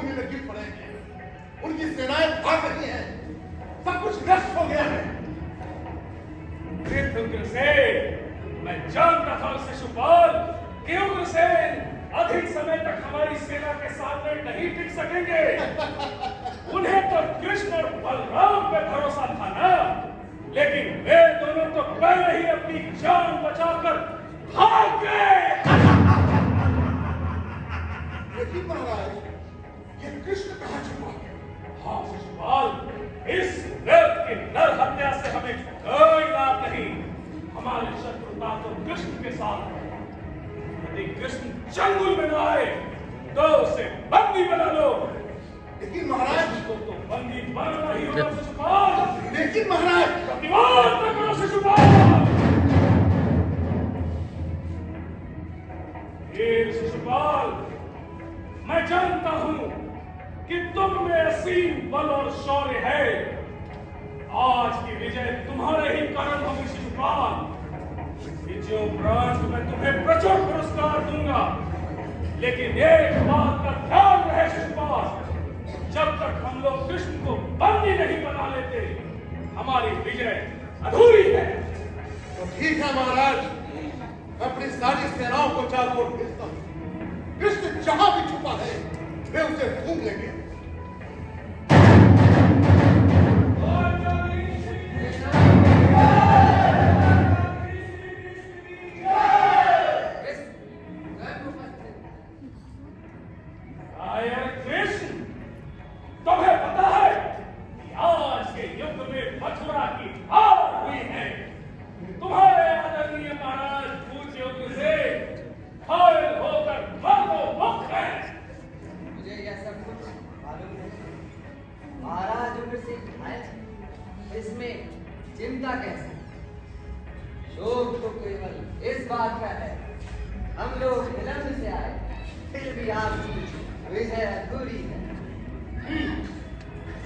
ढूंढने में गिर पड़े हैं। उनकी सेनाएं भाग रही हैं। सब कुछ नष्ट हो गया है। उग्रसेन, मैं जानता था शिशुपाल कि उग्रसेन अधिक समय तक हमारी सेना के सामने नहीं टिक सकेंगे। उन्हें तो कृष्ण और बलराम पे भरोसा था ना, लेकिन वे दोनों तो पहले ही अपनी जान बचाकर भाग गए। लेकिन महाराज, ये कृष्ण कहाँ छुपा है? हाँ शिशुपाल, इस व्यर्थ की नर हत्या से हमें कोई लाभ नहीं। हमारी शत्रुता तो कृष्ण के साथ है। यदि कृष्ण चंगुल में न आए तो उसे बंदी बना लो। लेकिन महाराज, तो बंदी बनना ही होगा शिशुपाल। लेकिन महाराज, प्रतिवाद न करो शिशुपाल। वीर शिशुपाल, मैं जानता हूं कि तुम में असीम बल और शौर्य है। आज की विजय तुम्हारे ही कारण होगी शिशुपाल। विजयोपरांत मैं तुम्हें प्रचुर पुरस्कार दूंगा, लेकिन एक बात का ध्यान रहे शिशुपाल, जब तक हम लोग कृष्ण को बंदी नहीं बना लेते, हमारी विजय अधूरी है। तो ठीक है महाराज, मैं अपनी सारी सेनाओं को चारों ओर भेजता हूं। कृष्ण जहां भी छुपा है, वे उसे ढूंढ लेंगे। इसमें चिंता कैसे? शोक तो केवल इस बात का है, हम लोग विलंब से आए, फिर भी आपकी विजय अधूरी है।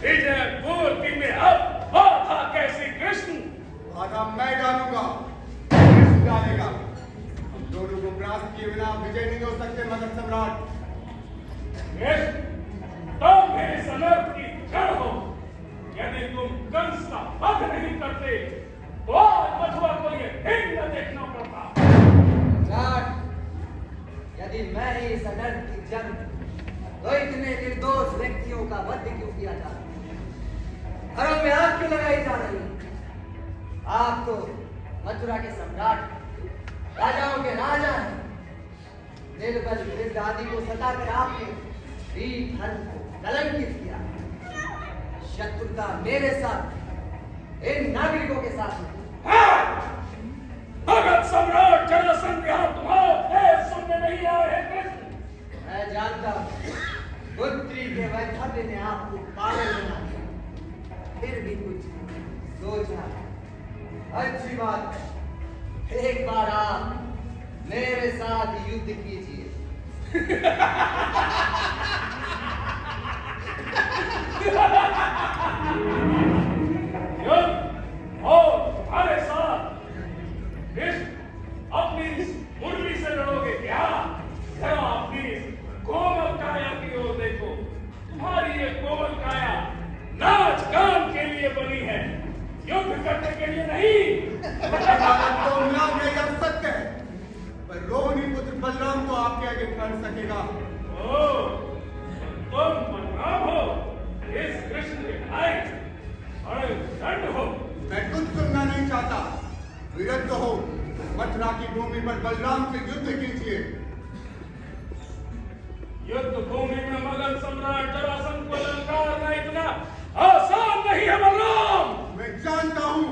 विजय पूर्ति में अब बाधा कैसी कृष्ण? बाधा मैं डालूंगा, कृष्ण डालेगा। हम दोनों को परास्त किए बिना विजय नहीं हो सकते मगध सम्राट। कृष्ण, तुम मेरे समर्थ की जड़ हो। यदि तुम कंस का वध नहीं करते तो आज मथुरा को ये दिन न देखना पड़ता। यदि मैं ही इस अनर्थ की जड़, तो इतने निर्दोष व्यक्तियों का वध क्यों किया जा रहा है? घरों में आग क्यों लगाई जा रही है? आप तो मथुरा के सम्राट, राजाओं के राजा हैं। निर्बल वृद्ध आदि को सताकर आपने वीर धर्म को कलंकित किया। शत्रुता मेरे साथ, इन नागरिकों के साथ है। भगत सम्राट जरासंध यहाँ तुम्हारा भेद सुनने नहीं आए हैं कृष्ण। मैं जानता हूँ पुत्री के वैधव्य ने आपको पागल बना दिया, फिर भी कुछ सोचा। अच्छी बात है, एक बार आप मेरे साथ युद्ध कीजिए। और तुम्हारे साथ कृष्ण अपनी इस मुरली से लड़ोगे क्या? जरा अपनी कोमल काया की ओर देखो। तुम्हारी ये कोमल काया नाच गान के लिए बनी है, युद्ध करने के लिए नहीं। तो नाम यह सत्य है, पर रोहिणी पुत्र बलराम तो आपके आगे कर सकेगा। ओ, तुम बलराम हो, इस कृष्ण के भाई, बड़े दंड हो। मैं कुछ सुनना नहीं चाहता, विरक्त हो। मथुरा की भूमि पर बलराम से युद्ध कीजिए। युद्ध भूमि में मगध सम्राट जरासंध को ललकारना इतना आसान नहीं है बलराम। मैं जानता हूँ,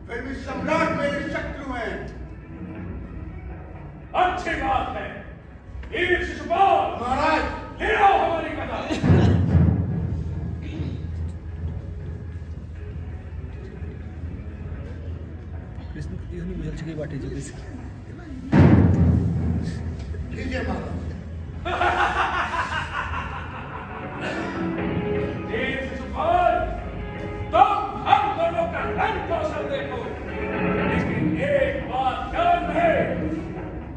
फिर भी सम्राट मेरे शत्रु हैं। अच्छी बात है। वीर शिशुपाल, महाराज, ले आओ हमारी कथा। कृष्ण इहनी बुझल छै बाटे जे लीजिए महाराज। वीर शिशुपाल, तुम हम दोनों का रंग कौशल देखो, लेकिन एक बात ध्यान रहे,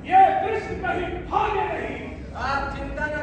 ये कृष्ण कहीं भागे नहीं। आप चिंता न